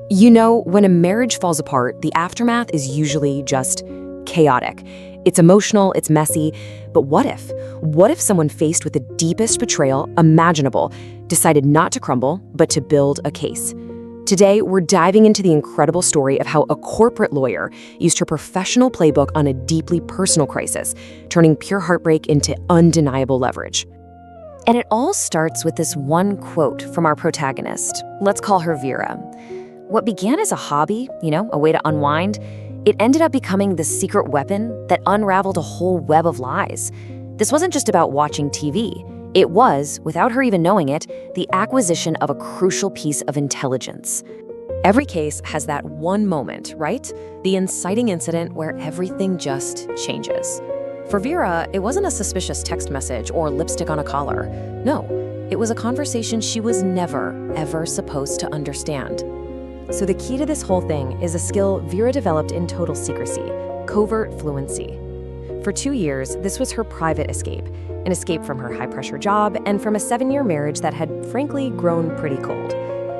You know, when a marriage falls apart, the aftermath is usually just chaotic. It's emotional, it's messy, but what if? What if someone faced with the deepest betrayal imaginable decided not to crumble, but to build a case? Today, we're diving into the incredible story of how a corporate lawyer used her professional playbook on a deeply personal crisis, turning pure heartbreak into undeniable leverage. And it all starts with this one quote from our protagonist. Let's call her Vera. What began as a hobby, a way to unwind, it ended up becoming the secret weapon that unraveled a whole web of lies. This wasn't just about watching TV. It was, without her even knowing it, the acquisition of a crucial piece of intelligence. Every case has that one moment, right? The inciting incident where everything just changes. For Vera, it wasn't a suspicious text message or lipstick on a collar. No, it was a conversation she was never, ever supposed to understand. So the key to this whole thing is a skill Vera developed in total secrecy, covert fluency. For 2 years, this was her private escape, an escape from her high-pressure job and from a 7-year marriage that had, frankly, grown pretty cold.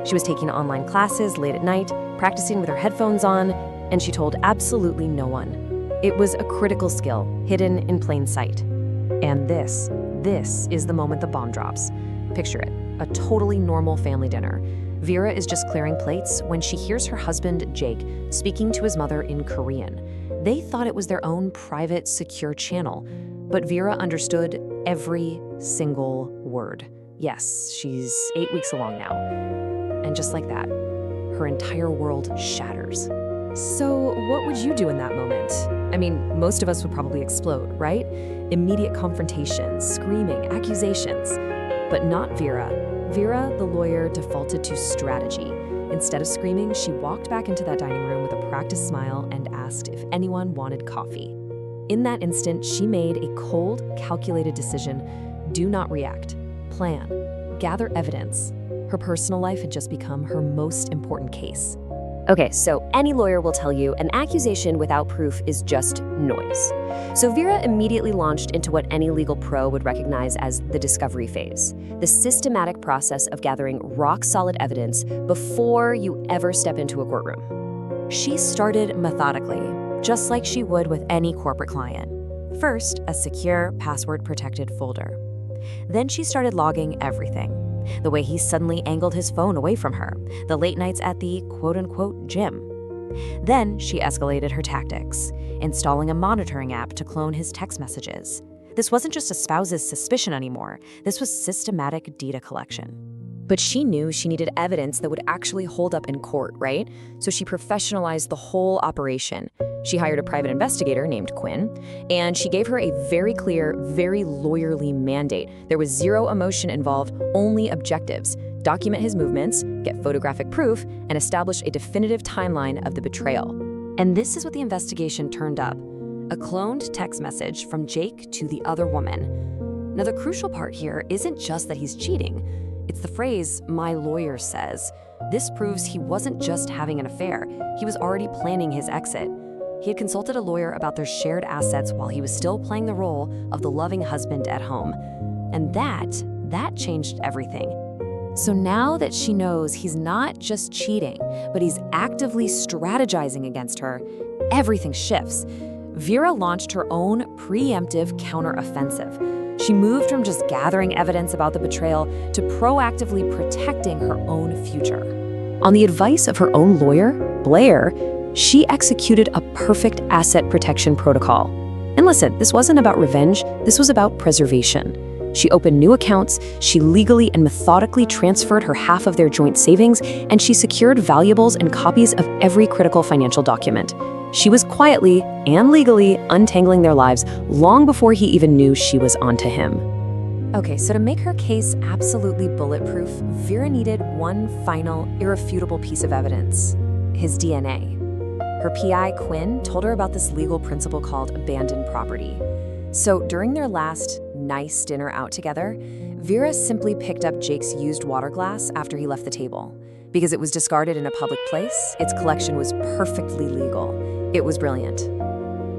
She was taking online classes late at night, practicing with her headphones on, and she told absolutely no one. It was a critical skill, hidden in plain sight. And this is the moment the bomb drops. Picture it, a totally normal family dinner. Vera is just clearing plates when she hears her husband, Jake, speaking to his mother in Korean. They thought it was their own private, secure channel, but Vera understood every single word. Yes, she's 8 weeks along now. And just like that, her entire world shatters. So what would you do in that moment? I mean, most of us would probably explode, right? Immediate confrontations, screaming, accusations. But not Vera. Vera, the lawyer, defaulted to strategy. Instead of screaming, she walked back into that dining room with a practiced smile and asked if anyone wanted coffee. In that instant, she made a cold, calculated decision. Do not react. Plan. Gather evidence. Her personal life had just become her most important case. Okay, so any lawyer will tell you an accusation without proof is just noise. So Vera immediately launched into what any legal pro would recognize as the discovery phase, the systematic process of gathering rock-solid evidence before you ever step into a courtroom. She started methodically, just like she would with any corporate client. First, a secure, password-protected folder. Then she started logging everything. The way he suddenly angled his phone away from her, the late nights at the quote-unquote gym. Then she escalated her tactics, installing a monitoring app to clone his text messages. This wasn't just a spouse's suspicion anymore, this was systematic data collection. But she knew she needed evidence that would actually hold up in court, right? So she professionalized the whole operation. She hired a private investigator named Quinn, and she gave her a very clear, very lawyerly mandate. There was zero emotion involved, only objectives. Document his movements, get photographic proof, and establish a definitive timeline of the betrayal. And this is what the investigation turned up: a cloned text message from Jake to the other woman. Now, the crucial part here isn't just that he's cheating. It's the phrase, "my lawyer says." This proves he wasn't just having an affair. He was already planning his exit. He had consulted a lawyer about their shared assets while he was still playing the role of the loving husband at home. And that changed everything. So now that she knows he's not just cheating, but he's actively strategizing against her, everything shifts. Vera launched her own preemptive counteroffensive. She moved from just gathering evidence about the betrayal to proactively protecting her own future. On the advice of her own lawyer, Blair, she executed a perfect asset protection protocol. And listen, this wasn't about revenge, this was about preservation. She opened new accounts, she legally and methodically transferred her half of their joint savings, and she secured valuables and copies of every critical financial document. She was quietly and legally untangling their lives long before he even knew she was onto him. Okay, so to make her case absolutely bulletproof, Vera needed one final, irrefutable piece of evidence: his DNA. Her PI, Quinn, told her about this legal principle called abandoned property. So during their last nice dinner out together, Vera simply picked up Jake's used water glass after he left the table. Because it was discarded in a public place, its collection was perfectly legal. It was brilliant.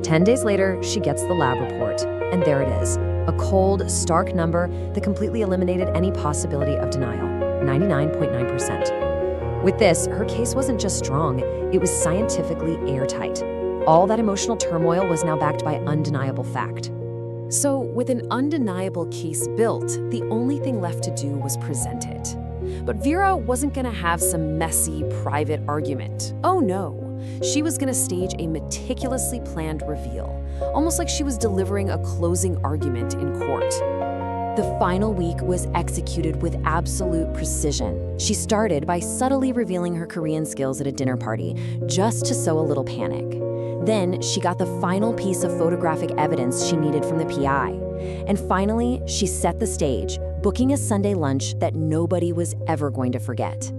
10 days later, she gets the lab report, and there it is, a cold, stark number that completely eliminated any possibility of denial, 99.9%. With this, her case wasn't just strong, it was scientifically airtight. All that emotional turmoil was now backed by undeniable fact. So, with an undeniable case built, the only thing left to do was present it. But Vera wasn't gonna have some messy, private argument. Oh no. She was gonna stage a meticulously planned reveal, almost like she was delivering a closing argument in court. The final week was executed with absolute precision. She started by subtly revealing her Korean skills at a dinner party, just to sow a little panic. Then she got the final piece of photographic evidence she needed from the PI. And finally, she set the stage, booking a Sunday lunch that nobody was ever going to forget.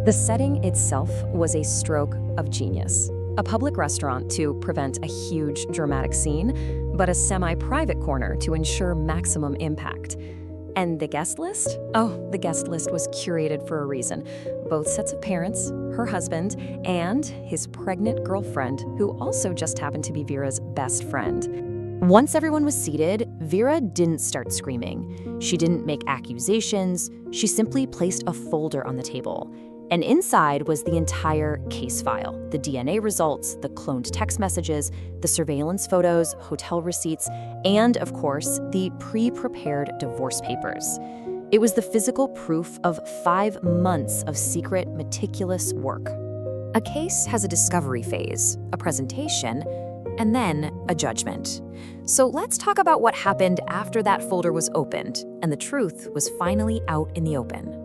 The setting itself was a stroke of genius. A public restaurant to prevent a huge dramatic scene, but a semi-private corner to ensure maximum impact. And the guest list? Oh, the guest list was curated for a reason. Both sets of parents, her husband, and his pregnant girlfriend, who also just happened to be Vera's best friend. Once everyone was seated, Vera didn't start screaming. She didn't make accusations. She simply placed a folder on the table. And inside was the entire case file, the DNA results, the cloned text messages, the surveillance photos, hotel receipts, and, of course, the pre-prepared divorce papers. It was the physical proof of 5 months of secret, meticulous work. A case has a discovery phase, a presentation, and then a judgment. So let's talk about what happened after that folder was opened and the truth was finally out in the open.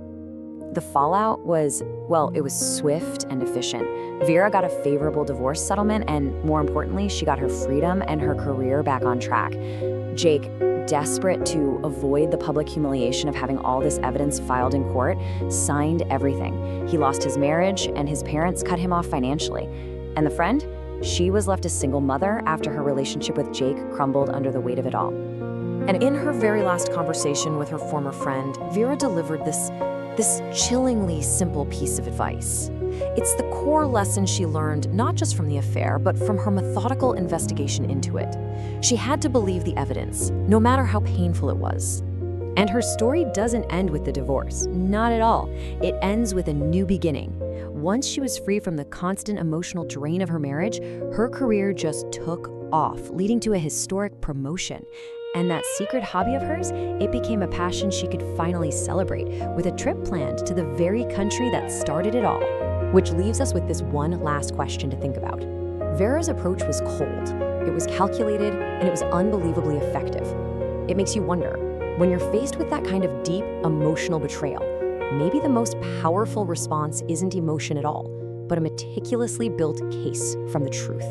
The fallout was, well, it was swift and efficient. Vera got a favorable divorce settlement, and more importantly, she got her freedom and her career back on track. Jake, desperate to avoid the public humiliation of having all this evidence filed in court, signed everything. He lost his marriage, and his parents cut him off financially. And the friend? She was left a single mother after her relationship with Jake crumbled under the weight of it all. And in her very last conversation with her former friend, Vera delivered this chillingly simple piece of advice. It's the core lesson she learned not just from the affair, but from her methodical investigation into it. She had to believe the evidence, no matter how painful it was. And her story doesn't end with the divorce, not at all. It ends with a new beginning. Once she was free from the constant emotional drain of her marriage, her career just took off, leading to a historic promotion. And that secret hobby of hers, it became a passion she could finally celebrate with a trip planned to the very country that started it all. Which leaves us with this one last question to think about. Vera's approach was cold, it was calculated, and it was unbelievably effective. It makes you wonder, when you're faced with that kind of deep, emotional betrayal, maybe the most powerful response isn't emotion at all, but a meticulously built case from the truth.